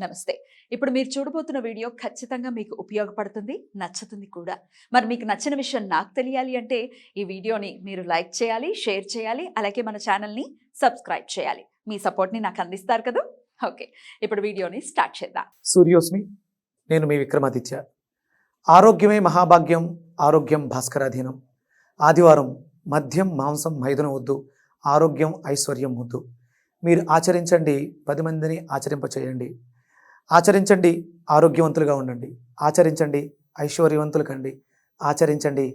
నమస్తే. ఇప్పుడు మీరు చూడబోతున్న వీడియో ఖచ్చితంగా మీకు ఉపయోగపడుతుంది, నచ్చుతుంది కూడా. మరి మీకు నచ్చిన విషయం నాకు తెలియాలి అంటే ఈ వీడియోని మీరు లైక్ చేయాలి, షేర్ చేయాలి, అలాగే మన ఛానల్‌ని సబ్స్క్రైబ్ చేయాలి. మీ సపోర్ట్‌ని నాకు అందిస్తారు కదూ! ఓకే. ఇప్పుడు వీడియోని స్టార్ట్ చేద్దాం. సూర్యోస్మి, నేను మీ విక్రమాదిత్య. ఆరోగ్యమే మహాభాగ్యం, ఆరోగ్యం భాస్కరాధీనం. ఆదివారం మద్యం మాంసం మైదనం వద్దు, ఆరోగ్యం ఐశ్వర్యం ముద్దు. మీరు ఆచరించండి, 10 మందిని ఆచరింపచేయండి. ఆచరించండి, ఆరోగ్యవంతులుగా ఉండండి. ఆచరించండి, ఐశ్వర్యవంతులు కండి. ఆచరించండి,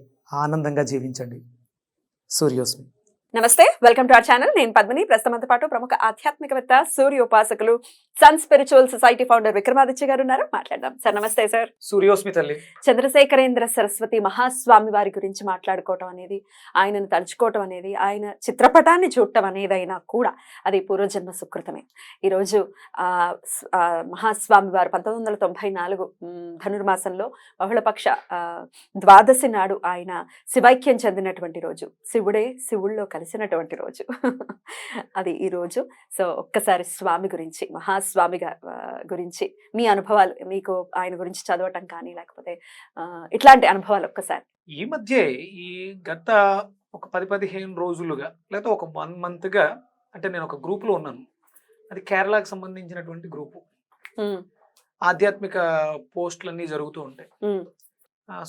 ఆనందంగా జీవించండి. సూర్యోస్మి. నమస్తే, వెల్కమ్ టు అవర్ ఛానల్. నేను పద్మిని. ప్రస్తుతంతో పాటు ప్రముఖ ఆధ్యాత్మికవేత్త, సూర్య ఉపాసకులు, Sun Spiritual Society founder Vikramaditya garu ఉన్నారు. మాట్లాడదాం. సార్ నమస్తే. సార్ సూర్యోస్మి తల్లి. చంద్రశేఖరేంద్ర సరస్వతి మహాస్వామి వారి గురించి మాట్లాడుకోవటం అనేది, ఆయనను తలుచుకోవటం అనేది, ఆయన చిత్రపటాన్ని చూడటం అనేదైనా కూడా అది పూర్వజన్మ సుకృతమే. ఈరోజు మహాస్వామి వారు 1994 ధనుర్మాసంలో బహుళపక్ష ద్వాదశి నాడు ఆయన శివైక్యం చెందినటువంటి రోజు. శివుడే శివుల్లో కలిసినటువంటి రోజు అది ఈ రోజు. సో ఒక్కసారి స్వామి గురించి, మహాస్వామి గురించి మీ అనుభవాలు, మీకు ఆయన గురించి చదవటం కానీ లేకపోతే ఇట్లాంటి అనుభవాలు ఒక్కసారి. ఈ మధ్య ఈ గత ఒక 10-15 రోజులుగా లేదా ఒక 1 monthగా అంటే నేను ఒక గ్రూప్లో ఉన్నాను. అది కేరళకు సంబంధించినటువంటి గ్రూపు. ఆధ్యాత్మిక పోస్టులన్నీ జరుగుతూ ఉంటాయి.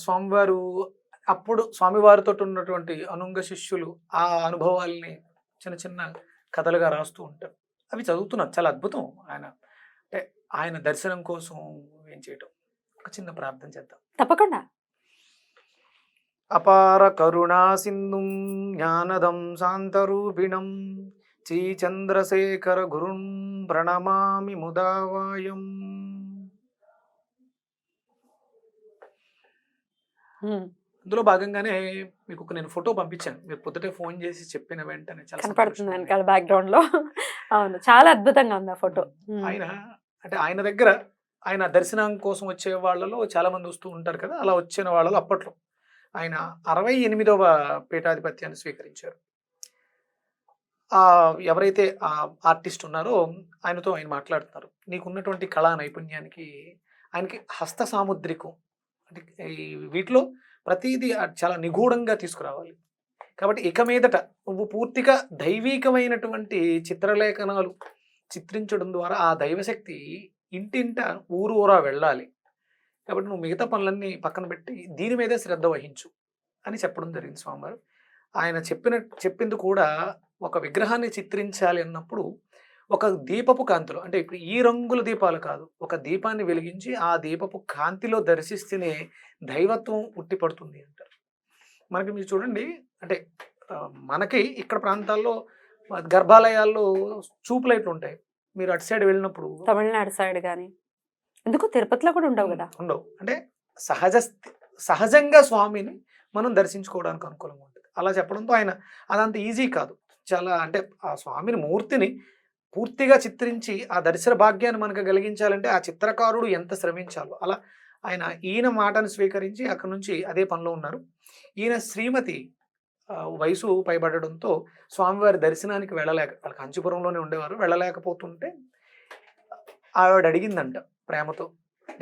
స్వామివారు అప్పుడు స్వామివారితో ఉన్నటువంటి అనుంగ శిష్యులు ఆ అనుభవాల్ని చిన్న చిన్న కథలుగా రాస్తూ ఉంటారు. అవి చదువుతున్నారు. చాలా అద్భుతం. అంటే ఆయన దర్శనం కోసం ఏం చేయటం. ఒక చిన్న ప్రార్థన చేద్దాం. తప్పకుండా. అపార కరుణా సింధుం జ్ఞానదం శాంతరూపిణం శ్రీ చంద్రశేఖర గురుం ప్రణమామి ముదావాయం. అందులో భాగంగానే మీకు నేను ఫోటో పంపించాను. మీరు పొద్దుటే ఫోన్ చేసి చెప్పిన వెంటనే చాలా కనపడుతుంది వెనకాల బ్యాక్గ్రౌండ్ లో. అవును, చాలా అద్భుతంగా ఉంది ఆ ఫోటో. ఆయన దగ్గర ఆయన దర్శనం కోసం వచ్చే వాళ్ళలో చాలా మంది వస్తూ ఉంటారు కదా. అలా వచ్చిన వాళ్ళలో అప్పట్లో ఆయన 68వ పీఠాధిపత్యాన్ని స్వీకరించారు. ఎవరైతే ఆర్టిస్ట్ ఉన్నారో ఆయనతో ఆయన మాట్లాడుతున్నారు. నీకున్నటువంటి కళా నైపుణ్యానికి ఆయనకి హస్త సాముద్రికం అంటే వీటిలో ప్రతిదీ చాలా నిగూఢంగా తీసుకురావాలి. కాబట్టి ఇక మీదట నువ్వు పూర్తిగా దైవీకమైనటువంటి చిత్రలేఖనాలు చిత్రించడం ద్వారా ఆ దైవశక్తి ఇంటింట ఊరూరా వెళ్ళాలి. కాబట్టి నువ్వు మిగతా పనులన్నీ పక్కన పెట్టి దీని మీదే శ్రద్ధ వహించు అని చెప్పడం జరిగింది స్వామివారు. ఆయన చెప్పింది కూడా ఒక విగ్రహాన్ని చిత్రించాలి అన్నప్పుడు ఒక దీపపు కాంతిలో, అంటే ఇప్పుడు ఈ రంగుల దీపాలు కాదు, ఒక దీపాన్ని వెలిగించి ఆ దీపపు కాంతిలో దర్శిస్తేనే దైవత్వం ఉట్టిపడుతుంది అంటారు. మనకి మీరు చూడండి, అంటే మనకి ఇక్కడ ప్రాంతాల్లో గర్భాలయాల్లో చూపు లైట్లు ఉంటాయి. మీరు అటు సైడ్ వెళ్ళినప్పుడు, తమిళనాడు సైడ్ కానీ ఎందుకు తిరుపతిలో కూడా ఉండవు కదా. ఉండవు. అంటే సహజంగా స్వామిని మనం దర్శించుకోవడానికి అనుకూలంగా ఉంటుంది. అలా చెప్పడంతో ఆయన అదంత ఈజీ కాదు. చాలా అంటే ఆ స్వామిని మూర్తిని పూర్తిగా చిత్రించి ఆ దర్శన భాగ్యాన్ని మనకు కలిగించాలంటే ఆ చిత్రకారుడు ఎంత శ్రమించాలో అలా ఈయన మాటను స్వీకరించి అక్కడి నుంచి అదే పనిలో ఉన్నారు. ఈయన శ్రీమతి వయసు పైబడడంతో స్వామివారి దర్శనానికి వెళ్ళలేక, వాళ్ళ కాంచీపురంలోనే ఉండేవారు, వెళ్ళలేకపోతుంటే ఆవిడ అడిగిందంట ప్రేమతో,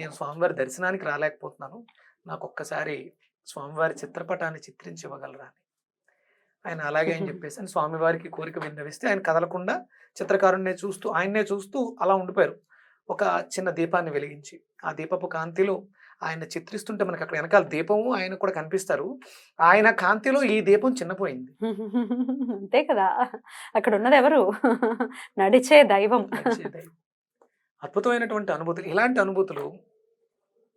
నేను స్వామివారి దర్శనానికి రాలేకపోతున్నాను, నాకు ఒక్కసారి స్వామివారి చిత్రపటాన్ని చిత్రించి ఇవ్వగలరా అని. ఆయన అలాగే అని చెప్పేసి అని స్వామివారికి కోరిక విన్నవిస్తే ఆయన కదలకుండా చిత్రకారుణ్ణే చూస్తూ ఆయన్నే చూస్తూ అలా ఉండిపోయారు. ఒక చిన్న దీపాన్ని వెలిగించి ఆ దీపపు కాంతిలో ఆయన చిత్రిస్తుంటే మనకి అక్కడ వెనకాల దీపము ఆయన కూడా కనిపిస్తారు. ఆయన కాంతిలో ఈ దీపం చిన్నపోయింది. అంతే కదా, అక్కడ ఉన్నది ఎవరు? నడిచే దైవం. అద్భుతమైనటువంటి అనుభూతులు. ఇలాంటి అనుభూతులు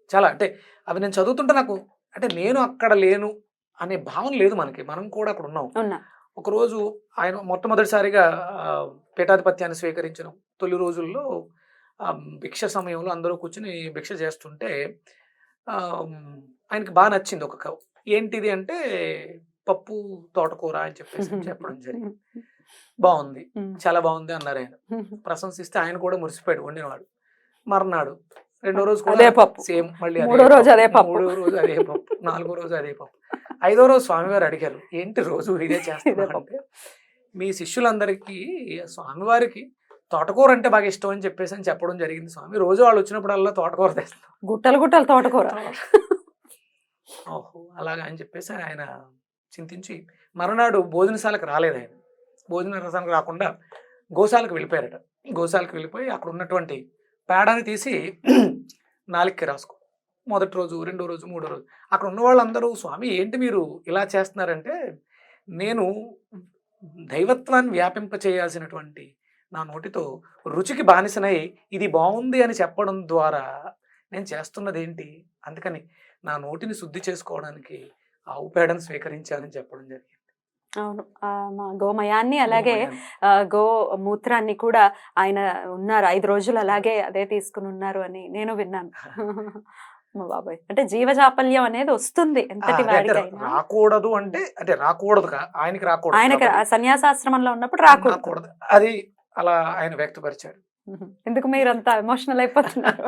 చాలా, అంటే అవి నేను చదువుతుంటే నాకు అంటే నేను అక్కడ లేను అనే భావన లేదు మనకి. మనం కూడా అక్కడ ఉన్నాం. ఒకరోజు ఆయన మొట్టమొదటిసారిగా పీఠాధిపత్యాన్ని స్వీకరించిన తొలి రోజుల్లో భిక్ష సమయంలో అందరూ కూర్చుని భిక్ష చేస్తుంటే ఆయనకి బాగా నచ్చింది ఒక కవ్. ఏంటిది అంటే పప్పు తోటకూర అని చెప్పేసి చెప్పడం జరిగింది. బాగుంది, చాలా బాగుంది అన్నారు ఆయన. ప్రశంసిస్తే ఆయన కూడా మురిసిపోయాడు వండినవాడు. మర్నాడు రెండో రోజు కూడా సేమ్, మళ్ళీ మూడో రోజు అదే పప్పు, 4వ రోజు అదే పప్పు. 5వ రోజు స్వామివారు అడిగారు, ఏంటి రోజు ఇదే చేస్తున్నారు? మీ శిష్యులందరికీ స్వామివారికి తోటకూర అంటే బాగా ఇష్టం అని చెప్పేసి అని చెప్పడం జరిగింది స్వామి. రోజు వాళ్ళు వచ్చినప్పుడల్లా తోటకూర తెస్తాం. గుట్టలు గుట్టలు తోటకూర. ఓహో! అలాగా అని చెప్పేసి ఆయన చింతించి మరునాడు భోజనశాలకు రాలేదు ఆయన. భోజనశాలకు రాకుండా గోశాలకు వెళ్ళిపోయారట. గోశాలకు వెళ్ళిపోయి అక్కడ ఉన్నటువంటి పేడని తీసి నాలుకకి రాసుకో. మొదటి రోజు, రెండో రోజు, మూడో రోజు అక్కడ ఉన్న వాళ్ళందరూ స్వామి ఏంటి మీరు ఇలా చేస్తున్నారంటే, నేను దైవత్వాన్ని వ్యాపింప చేయాల్సినటువంటి నా నోటితో రుచికి బానిసనై ఇది బాగుంది అని చెప్పడం ద్వారా నేను చేస్తున్నది ఏంటి, అందుకని నా నోటిని శుద్ధి చేసుకోవడానికి ఆవు పేడను స్వీకరించాలని చెప్పడం జరిగింది. అవును. మా గోమయాన్ని అలాగే గోమయాన్ని. గో మూత్రాన్ని కూడా ఆయన ఉన్నారు 5 రోజులు అలాగే అదే తీసుకుని ఉన్నారు అని నేను విన్నాను. మా బాబాయ్ అంటే జీవజాపల్యం అనేది వస్తుంది ఎంతటి అదే అంటే వాడికైనా. రాకూడదు అంటే రాకూడదు ఆయనకి రాకూడదు ఆయనకి కాబట్టి ఆ సన్యాసాశ్రమంలో ఉన్నప్పుడు రాకూడదు. రాకూడదు అది అలా ఆయన వ్యక్తపరిచాడు. ఎందుకు మీరు అంత ఎమోషనల్ అయిపోతున్నారు?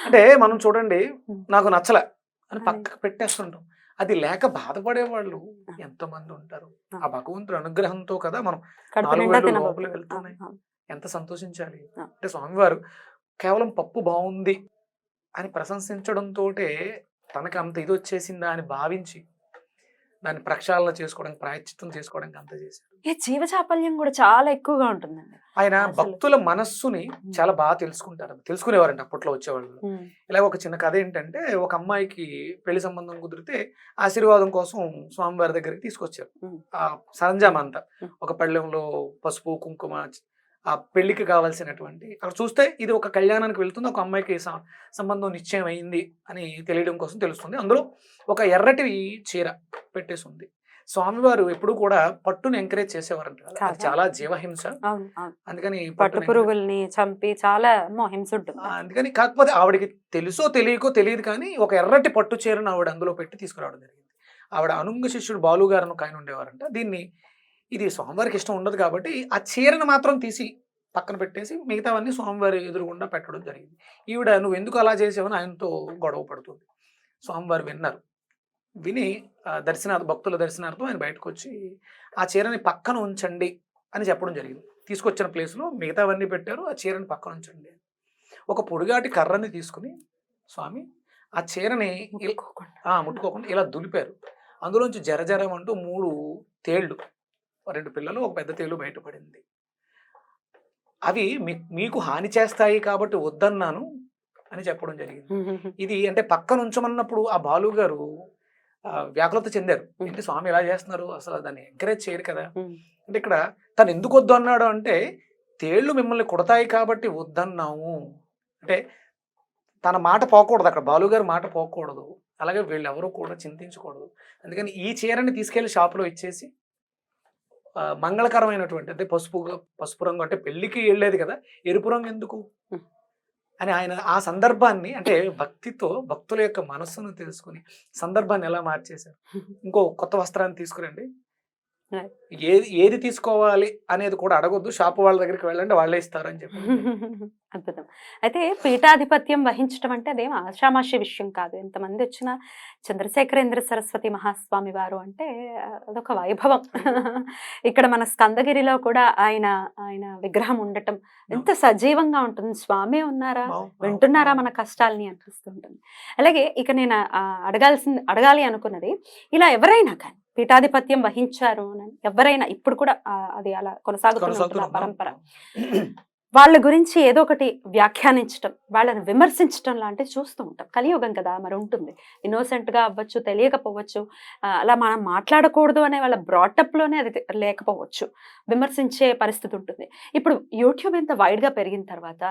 అంటే మనం చూడండి, నాకు నచ్చలే అని పక్కకు పెట్టేస్తుంటాం. అది లేక బాధపడే వాళ్ళు ఎంతమంది ఉంటారు. ఆ భగవంతుడి అనుగ్రహంతో కదా మనం కడుపు 4 నిండా వేళ్ళు తినబోతున్నారు. లోపలికి వెళ్తున్నాయి. అవును. ఎంత సంతోషించాలి. ఆ. అంటే స్వామివారు కేవలం పప్పు బాగుంది అని ప్రశంసించడంతో తనకి అంత ఇది వచ్చేసిందా అని భావించి దాన్ని ప్రక్షాళన చేసుకోవడానికి, ప్రాయశ్చిత్తం చేసుకోవడానికి అంత చేశారు. ఈ జీవచాపల్యం కూడా చాలా ఎక్కువగా ఉంటుందండి. ఆయన అసలు. భక్తుల మనస్సుని చాలా బాగా తెలుసుకుంటారు. తెలుసుకునేవారండి అప్పట్లో వచ్చేవాళ్ళు. ఇలా ఒక చిన్న కథ ఏంటంటే, ఒక అమ్మాయికి పెళ్లి సంబంధం కుదిరితే ఆశీర్వాదం కోసం స్వామివారి దగ్గరికి తీసుకొచ్చారు. ఆ సరంజామా అంతా ఒక పళ్ళెంలో పసుపు, కుంకుమ, ఆ పెళ్లికి కావాల్సినటువంటి, అక్కడ చూస్తే ఇది ఒక కళ్యాణానికి వెళ్తుంది, ఒక అమ్మాయికి సంబంధం నిశ్చయం అయింది అని తెలియడం కోసం తెలుస్తుంది. అందులో ఒక ఎర్రటి చీర పెట్టేసి ఉంది. స్వామివారు ఎప్పుడు కూడా పట్టును ఎంకరేజ్ చేసేవారంట కదా, అది చాలా జీవహింస. అవును, అవును. అందుకని పట్టు పురుగుల్ని చంపి చాలా హింస ఉంటుంది. అందుకని కాకపోతే ఆవిడకి తెలుసో తెలియకో తెలియదు కానీ ఒక ఎర్రటి పట్టు చీరను ఆవిడ అందులో పెట్టి తీసుకురావడం జరిగింది. ఆవిడ అనుంగ శిష్యుడు బాలు గారు ఒక ఆయన ఉండేవారంట. ఇది స్వామివారికి ఇష్టం ఉండదు కాబట్టి ఆ చీరను మాత్రం తీసి పక్కన పెట్టేసి మిగతావన్నీ స్వామివారి ఎదురుగుండా పెట్టడం జరిగింది. ఈవిడ నువ్వు ఎందుకు అలా చేసావని ఆయనతో గొడవ పడుతుంది. స్వామివారు విన్నారు. విని భక్తుల దర్శనార్థం ఆయన బయటకు వచ్చి ఆ చీరని పక్కన ఉంచండి అని చెప్పడం జరిగింది. తీసుకొచ్చిన ప్లేస్లో మిగతావన్నీ పెట్టారు, ఆ చీరని పక్కన ఉంచండి. ఒక పొడిగాటి కర్రని తీసుకుని స్వామి ఆ చీరని ముట్టుకోకుండా ఇలా దులిపారు. అందులోంచి జరజరమంటూ 3 తేళ్లు, 2 పిల్లలు, ఒక పెద్ద తేలు బయటపడింది. అవి మీకు హాని చేస్తాయి కాబట్టి వద్దన్నాను అని చెప్పడం జరిగింది. ఇది అంటే పక్కన ఉంచమన్నప్పుడు ఆ బాలు గారు వ్యాకులత చెందారు. ఏంటి స్వామి ఇలా చేస్తున్నారు, అసలు దాన్ని ఎంకరేజ్ చేయరు కదా. అంటే ఇక్కడ తను ఎందుకు వద్దు అన్నాడు అంటే, తేళ్లు మిమ్మల్ని కొడతాయి కాబట్టి వద్దన్నాము అంటే తన మాట పోకూడదు, అక్కడ బాలుగారు మాట పోకూడదు. అలాగే వీళ్ళెవరూ కూడా చింతించకూడదు. అందుకని ఈ చీరని తీసుకెళ్లి షాపులో ఇచ్చేసి మంగళకరమైనటువంటి అంటే పసుపు రంగు అంటే పెళ్లికి వెళ్ళేది కదా, ఎరుపు రంగు ఎందుకు అని ఆయన ఆ సందర్భాన్ని అంటే భక్తుల యొక్క మనస్సును తెలుసుకుని సందర్భాన్ని ఎలా మార్చేశారు. ఇంకో కొత్త వస్త్రాన్ని తీసుకురండి, ఏది తీసుకోవాలి అనేది కూడా అడగొద్దు, షాపు వాళ్ళ దగ్గరికి వెళ్ళండి వాళ్ళే ఇస్తారు అని చెప్పి. అద్భుతం. అయితే పీఠాధిపత్యం వహించడం అంటే అదేం ఆషామాషి విషయం కాదు. ఎంతమంది వచ్చినా చంద్రశేఖరేంద్ర సరస్వతి మహాస్వామి వారు అంటే అదొక వైభవం. ఇక్కడ మన స్కందగిరిలో కూడా ఆయన విగ్రహం ఉండటం ఎంత సజీవంగా ఉంటుంది. స్వామి ఉన్నారా, వింటున్నారా మన కష్టాలని అనిపిస్తుంటుంది. అలాగే ఇక నేను అడగాలి అనుకున్నది, ఇలా ఎవరైనా కానీ పీఠాధిపత్యం వహించారు అని ఎవరైనా ఇప్పుడు కూడా అది అలా కొనసాగుతున్న పరంపర, వాళ్ళ గురించి ఏదో ఒకటి వ్యాఖ్యానించటం, వాళ్ళని విమర్శించటం లాంటివి చూస్తూ ఉంటాం. కలియుగం కదా, మరి ఉంటుంది. ఇన్నోసెంట్గా అవ్వచ్చు, తెలియకపోవచ్చు, అలా మనం మాట్లాడకూడదు అనే వాళ్ళ బ్రాటప్లోనే అది లేకపోవచ్చు, విమర్శించే పరిస్థితి ఉంటుంది. ఇప్పుడు యూట్యూబ్ ఎంత వైడ్గా పెరిగిన తర్వాత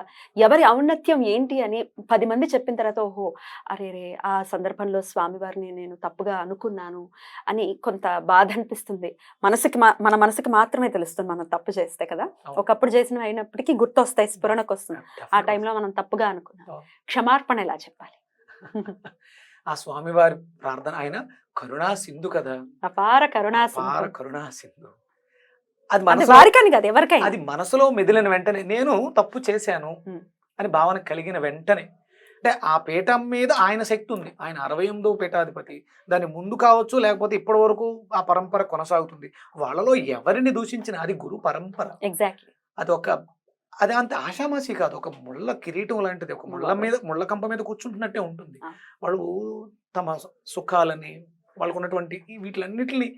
ఎవరి ఔన్నత్యం ఏంటి అని 10 మంది చెప్పిన తర్వాత ఓహో అరే ఆ సందర్భంలో స్వామివారిని నేను తప్పుగా అనుకున్నాను అని కొంత బాధ అనిపిస్తుంది. మన మనసుకి మాత్రమే తెలుస్తుంది మనం తప్పు చేస్తే కదా. ఒకప్పుడు చేసినవి అయినప్పటికీ గుర్తొస్తాయి, స్ఫురణకు వస్తుంది. ఆ టైంలో మనం తప్పుగా అనుకున్నాం. క్షమార్పణ ఎలా చెప్పాలి? ఆ స్వామివారి ప్రార్థన, ఆయన కరుణా సింధు కదా, అపార కరుణా సింధు. అది వారికని కాదు ఎవరికైనా, అది మనసులో మెదిలిన వెంటనే నేను తప్పు చేశాను అని భావన కలిగిన వెంటనే, అంటే ఆ పీఠం మీద ఆయన శక్తి ఉంది. ఆయన 68వ పీఠాధిపతి. దాని ముందు కావచ్చు, లేకపోతే ఇప్పటి వరకు ఆ పరంపర కొనసాగుతుంది. వాళ్ళలో ఎవరిని దూషించిన అది గురు పరంపర. ఎగ్జాక్ట్లీ. అది ఒక అది అంత ఆషామాషి కాదు. ఒక ముళ్ళ కిరీటం లాంటిది. ఒక ముళ్ళ కంప మీద కూర్చుంటున్నట్టే ఉంటుంది. ఆ. వాళ్ళు తమ సుఖాలని, వాళ్ళకున్నటువంటి వీటిలన్నిటిని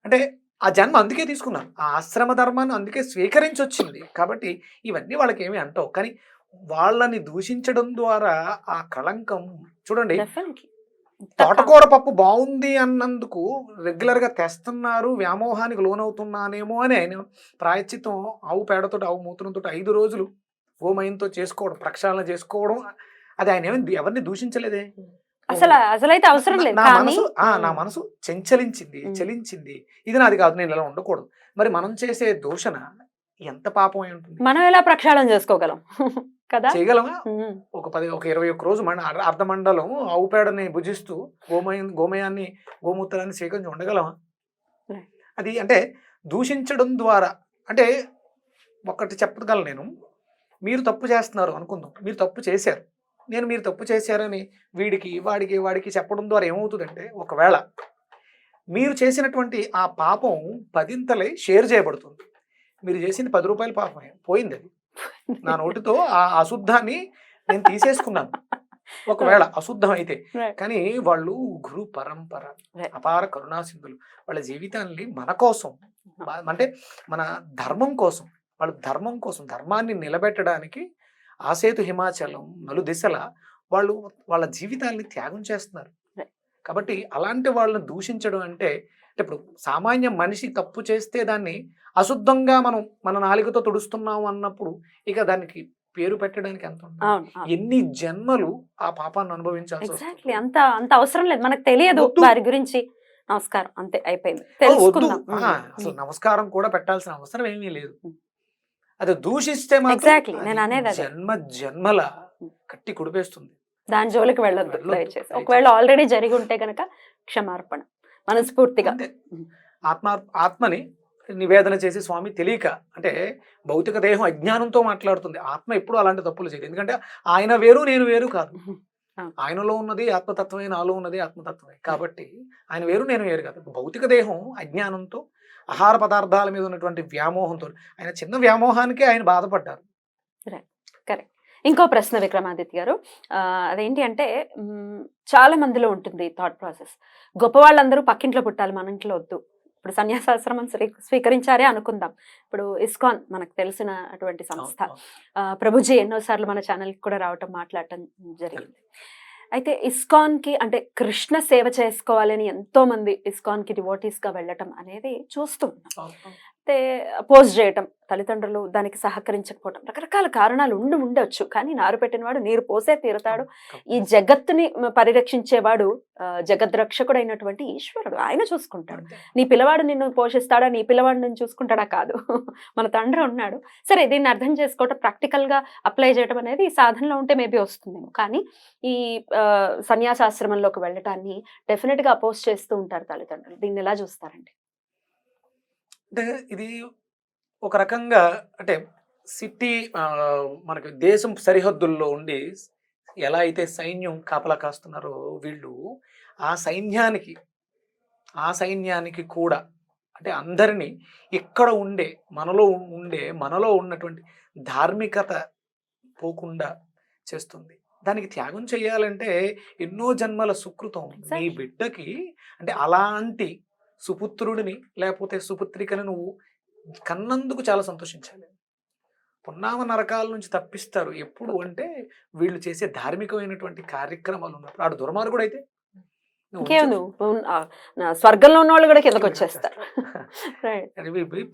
అంటే ఆ జన్మ అందుకే తీసుకున్నారు. ఆ ఆశ్రమ ధర్మాన్ని అందుకే స్వీకరించొచ్చింది. కాబట్టి ఇవన్నీ వాళ్ళకేమీ అంటవు. కానీ వాళ్ళని దూషించడం ద్వారా ఆ కళంకం చూడండి. డెఫినెట్లీ. తోటకూర పప్పు బాగుంది అన్నందుకు రెగ్యులర్‌గా తెస్తున్నారు, వ్యామోహానికి లోనవుతున్నానేమో అని ఆయన ప్రాయశ్చిత్తం ఆవు పేడతోటి, ఆవు మూత్రంతోటి 5 రోజులు గోమయంతో చేసుకోవడం, ప్రక్షాళన చేసుకోవడం. అది ఆయన ఎవరిని దూషించలేదే. అసలైతే అవసరం లేదు. నా మనసు చలించింది. ఇది నాది కాదు, నేను ఇలా ఉండకూడదు. మరి మనం చేసే దూషణ ఎంత పాపం అయి ఉంటుంది. మనం ఎలా ప్రక్షాళన చేసుకోగలం కదా? చేయగలమా? ఒక 21 రోజు అర్ధమండలం ఆవు పేడని భుజిస్తూ గోమయాన్ని, గోమూత్రాన్ని స్వీకరించి ఉండగలమా? అది అంటే దూషించడం ద్వారా అంటే ఒకటి చెప్పగలను నేను. మీరు తప్పు చేస్తున్నారు అనుకుందాం, మీరు తప్పు చేశారు, మీరు తప్పు చేశారని వాడికి చెప్పడం ద్వారా ఏమవుతుందంటే, ఒకవేళ మీరు చేసినటువంటి ఆ పాపం 10ంతలై షేర్ చేయబడుతుంది. మీరు చేసింది 10 రూపాయల పాపమే, పోయింది. అది నా నోటితో ఆ అశుద్ధాన్ని నేను తీసేసుకున్నాను. ఒకవేళ అశుద్ధం అయితే. కానీ వాళ్ళు గురు పరంపర, అపార కరుణాసింధులు. వాళ్ళ జీవితాన్ని మన కోసం, అంటే మన ధర్మం కోసం, వాళ్ళ ధర్మం కోసం, ధర్మాన్ని నిలబెట్టడానికి ఆసేతు హిమాచలం నలుదిశల వాళ్ళు వాళ్ళ జీవితాల్ని త్యాగం చేస్తున్నారు. కాబట్టి అలాంటి వాళ్ళని దూషించడం అంటే ఇప్పుడు సామాన్య మనిషి తప్పు చేస్తే దాన్ని అశుద్ధంగా మనం మన నాలుకతో తుడుస్తున్నాం అన్నప్పుడు ఇక దానికి పేరు పెట్టడానికి ఎంత ఉంటుంది? ఎన్ని జన్మలు ఆ పాపాన్ని అనుభవించాల్సి వస్తుంది. అంత అవసరం లేదు, మనకు తెలియదు వారి గురించి. నమస్కారం, అంతే, అయిపోయింది. అసలు నమస్కారం కూడా పెట్టాల్సిన అవసరం ఏమీ లేదు. అది దూషిస్తే మాత్రం జన్మల కట్టి కుడిపేస్తుంది. దాని జోలికి వెళ్ళొద్దు దయచేసి. ఒకవేళ ఆల్రెడీ జరిగి ఉంటే గనక క్షమార్పణ మనస్ఫూర్తిగా. ఆత్మని నివేదన చేసి స్వామి తెలియక, అంటే భౌతిక దేహం అజ్ఞానంతో మాట్లాడుతుంది. ఆత్మ ఎప్పుడు అలాంటి తప్పులు చేయదు. ఎందుకంటే ఆయన వేరు, నేను వేరు కాదు. ఆయనలో ఉన్నది ఆత్మతత్వమే, నాలో ఉన్నది ఆత్మతత్వమే. కాబట్టి ఆయన వేరు, నేను వేరు కాదు. భౌతిక దేహం అజ్ఞానంతో, ఆహార పదార్థాల మీద ఉన్నటువంటి వ్యామోహంతో, ఆయన చిన్న వ్యామోహానికే ఆయన బాధపడ్డారు. కరెక్ట్. ఇంకో ప్రశ్న విక్రమాదిత్య గారు, అదేంటి అంటే చాలా మందిలో ఉంటుంది థాట్ ప్రాసెస్, గొప్ప వాళ్ళందరూ పక్కింట్లో పుట్టాలి, మన ఇంట్లో వద్దు. ఇప్పుడు సన్యాసాశ్రమం స్వీకరించారే అనుకుందాం. ఇప్పుడు ఇస్కాన్ మనకు తెలిసిన అటువంటి సంస్థ, ప్రభుజీ ఎన్నోసార్లు మన ఛానల్కి కూడా రావటం, మాట్లాడటం జరిగింది. అయితే ఇస్కాన్కి అంటే కృష్ణ సేవ చేసుకోవాలని ఎంతో మంది ఇస్కాన్కి డివోటీస్గా వెళ్ళటం అనేది చూస్తూ ఉన్నాం. అయితే అపోజ్ చేయటం, తల్లిదండ్రులు దానికి సహకరించకపోవటం, రకరకాల కారణాలు ఉండవచ్చు. కానీ నారు పెట్టినవాడు నీరు పోసే తీరుతాడు. ఈ జగత్తుని పరిరక్షించేవాడు జగద్రక్షకుడు అయినటువంటి ఈశ్వరుడు, ఆయన చూసుకుంటాడు. నీ పిల్లవాడు నిన్ను పోషిస్తాడా, నీ పిల్లవాడు నిన్ను చూసుకుంటాడా? కాదు, మన తండ్రి ఉన్నాడు. సరే, దీన్ని అర్థం చేసుకోవటం, ప్రాక్టికల్గా అప్లై చేయడం అనేది ఈ సాధనలో ఉంటే మేబీ వస్తుందేమో. కానీ ఈ సన్యాసాశ్రమంలోకి వెళ్ళటాన్ని డెఫినెట్గా అపోజ్ చేస్తూ ఉంటారు తల్లిదండ్రులు. దీన్ని ఎలా చూస్తారండి? అంటే ఇది ఒక రకంగా అంటే సిటీ మనకి దేశం సరిహద్దుల్లో ఉండి ఎలా అయితే సైన్యం కాపలా కాస్తున్నారో వీళ్ళు ఆ సైన్యానికి కూడా అంటే అందరినీ ఇక్కడ మనలో ఉన్నటువంటి ధార్మికత పోకుండా చేస్తుంది. దానికి త్యాగం చేయాలంటే ఎన్నో జన్మల సుకృతం. నీ బిడ్డకి అంటే అలాంటి సుపుత్రుడిని లేకపోతే సుపుత్రికని నువ్వు కన్నందుకు చాలా సంతోషించాలి. పున్నామ నరకాల నుంచి తప్పిస్తారు ఎప్పుడు అంటే వీళ్ళు చేసే ధార్మికమైనటువంటి కార్యక్రమాలు ఉన్నప్పుడు. ఆడు దుర్మార్గుడు అయితే స్వర్గంలో ఉన్న వాళ్ళు కూడా కిందకు వచ్చేస్తారు.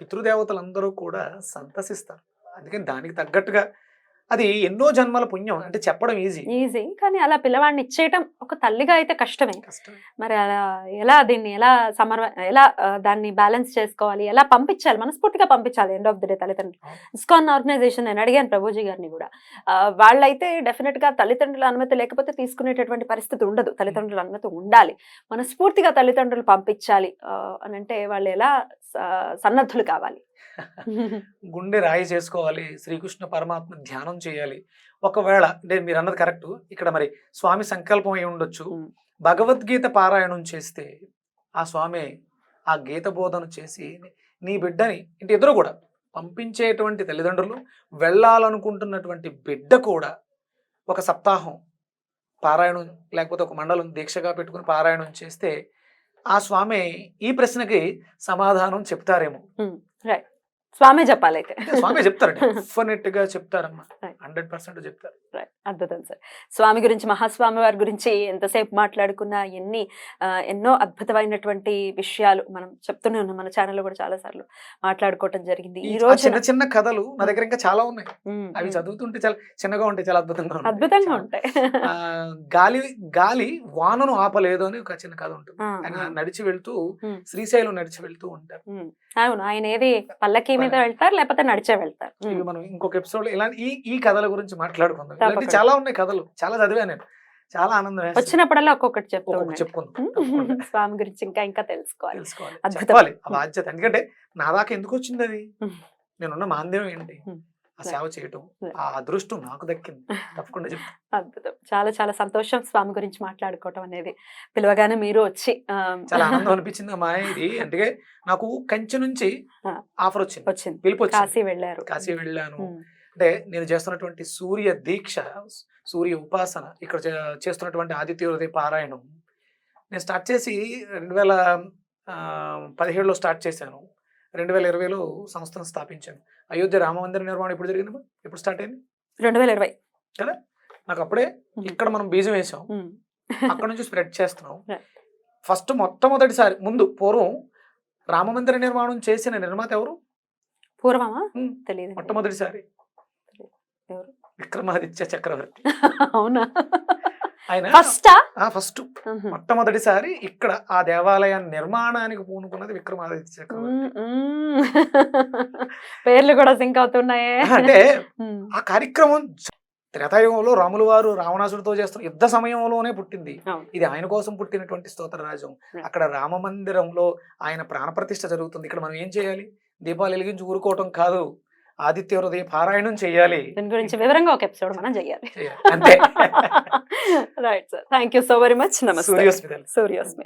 పితృదేవతలందరూ కూడా సంతసిస్తారు. అందుకని దానికి తగ్గట్టుగా అది ఎన్నో జన్మల పుణ్యం. అంటే చెప్పడం ఈజీ, కానీ అలా పిల్లవాడిని ఇచ్చేయటం ఒక తల్లిగా అయితే కష్టమే. మరి అలా ఎలా దాన్ని బ్యాలెన్స్ చేసుకోవాలి, ఎలా పంపించాలి, మనస్ఫూర్తిగా పంపించాలి. ఎండ్ ఆఫ్ ది డే తల్లిదండ్రులు. ఇస్కాన్ ఆర్గనైజేషన్ నేను అడిగాను ప్రభుజీ గారిని కూడా, వాళ్ళైతే డెఫినెట్ గా తల్లిదండ్రుల అనుమతి లేకపోతే తీసుకునేటటువంటి పరిస్థితి ఉండదు. తల్లిదండ్రుల అనుమతి ఉండాలి, మనస్ఫూర్తిగా తల్లిదండ్రులు పంపించాలి అని అంటే వాళ్ళు ఎలా సన్నద్ధులు కావాలి? గుండె రాయి చేసుకోవాలి, శ్రీకృష్ణ పరమాత్మ ధ్యానం చేయాలి. ఒకవేళ అంటే మీరు అన్నది కరెక్ట్, ఇక్కడ మరి స్వామి సంకల్పం అయి ఉండొచ్చు. భగవద్గీత పారాయణం చేస్తే ఆ స్వామి ఆ గీత బోధన చేసి నీ బిడ్డని ఇంటి ఇద్దరు కూడా పంపించేటువంటి తల్లిదండ్రులు, వెళ్ళాలనుకుంటున్నటువంటి బిడ్డ కూడా ఒక సప్తాహం పారాయణం లేకపోతే ఒక మండలం దీక్షగా పెట్టుకుని పారాయణం చేస్తే ఆ స్వామి ఈ ప్రశ్నకి సమాధానం చెప్తారేమో. రైట్, స్వామి చెప్పాలి అయితే. అంటే స్వామి చెప్తారు, డెఫినెట్ గా చెప్తారమ్మా, Right. 100% చెప్తారు. రైట్, అద్భుతం సార్. స్వామి గురించి, మహాస్వామి వారి గురించి ఎంతసేపు మాట్లాడుకున్నా ఎన్నో అద్భుతమైనటువంటి విషయాలు మనం చెప్తూనే ఉన్నాం. మన ఛానల్లో కూడా చాలా సార్లు మాట్లాడుకోవటం జరిగింది. ఈ ఆ రోజు చిన్న చిన్న కథలు నా దగ్గర ఇంకా చాలా ఉన్నాయి. అవి చదువుతుంటే చాలా చిన్నగా ఉంటాయి, చాలా అద్భుతంగా ఉంటాయి. అద్భుతంగా ఉంటాయి. ఆ, గాలి వానను ఆపలేదు అని ఒక చిన్న కథ ఉంటుంది. ఆయన నడిచి వెళ్తూ శ్రీశైలం నడిచి వెళ్తూ ఉంటారు. అవును, ఆయన ఏది పల్లకి మీద వెళ్తారు లేకపోతే నడిచే వెళ్తారు. ఇవి మనం ఇంకొక ఎపిసోడ్ ఇలా ఈ కథల గురించి మాట్లాడుకుందాం. తప్పకుండా. ఇలాంటి చాలా ఉన్నాయి కథలు, చాలా చదివా నేను, చాలా ఆనందం వేస్తుంది. వచ్చినప్పుడల్లా ఒక్కొక్కటి చెప్తూ ఒక్కొక్కటి ఉండండి. చెప్పుకుందాం, తప్పకుండా. స్వామి గురించి ఇంకా తెలుసుకోవాలి. తెలుసుకోవాలి, అద్భుతం. చెప్పాలి, ఆ బాధ్యత. ఎందుకంటే నా దాకా ఎందుకు వచ్చింది అది, ఉమ్. నేనున్న మాంద్యం ఏంటి, ఉమ్. ఆ సేవ చేయటం, Right. ఆ అదృష్టం నాకు దక్కింది, తప్పకుండా చెప్తాను. అద్భుతం, చాలా చాలా సంతోషం స్వామి గురించి మాట్లాడుకోవటం అనేది. పిలవగానే మీరు వచ్చి చాలా ఆనందం అనిపించింది అమ్మా ఇది. అంటే నాకు కంచి నుంచి ఆ. ఆఫర్ వచ్చింది, వచ్చింది, పిలుపు వచ్చింది. కాశీ వెళ్ళారు. కాశీ వెళ్ళాను. ఉమ్. అంటే నేను చేస్తున్నటువంటి సూర్య దీక్ష, సూర్య ఉపాసన, ఇక్కడ చేస్తున్నటువంటి ఆదిత్యోదయ పారాయణం నేను స్టార్ట్ చేసి 2017లో స్టార్ట్ చేశాను. 2020లో సంస్థను స్థాపించాను. అయోధ్య రామ మందిర నిర్మాణం ఎప్పుడు జరిగిందమ్మా, ఎప్పుడు స్టార్ట్ అయింది 2020. కదా. నాకు అప్పుడే ఇక్కడ మనం బీజం వేసాం, ఉమ్. అక్కడ నుంచి స్ప్రెడ్ చేస్తున్నాం. Right. ఫస్ట్ మొట్టమొదటిసారి పూర్వం రామ మందిర నిర్మాణం చేసిన నిర్మాత ఎవరు? పూర్వమా ఉమ్, తెలియదు. మొట్టమొదటిసారి ఎవరు? విక్రమాదిత్య చక్రవర్తి. అవునా, ఆయన ఫస్టా? ఫస్ట్ మొట్టమొదటిసారి ఇక్కడ ఆ దేవాలయ నిర్మాణానికి పూనుకున్నది విక్రమాదిత్య చక్రవర్తి. పేర్లు కూడా సింక్ అవుతున్నాయే. అంటే ఆ కార్యక్రమం త్రేతాయుగంలో రాముల వారు రావణాసుడితో చేస్తున్న యుద్ధ సమయంలోనే పుట్టింది. అవును. ఇది ఆయన కోసం పుట్టినటువంటి స్తోత్రరాజం. అక్కడ రామ మందిరంలో ఆయన ప్రాణప్రతిష్ఠ జరుగుతుంది. ఇక్కడ మనం ఏం చేయాలి? దీపాలు వెలిగించి ఊరుకోవటం కాదు, ఆదిత్య హృదయ పారాయణం చేయాలి. దీని గురించి వివరంగా ఒక ఎపిసోడ్ మనం చేయాలి. అంతే. Right sir, thank you so very much. నమస్తే. సూర్యోస్మితలు. సూర్యోస్మి.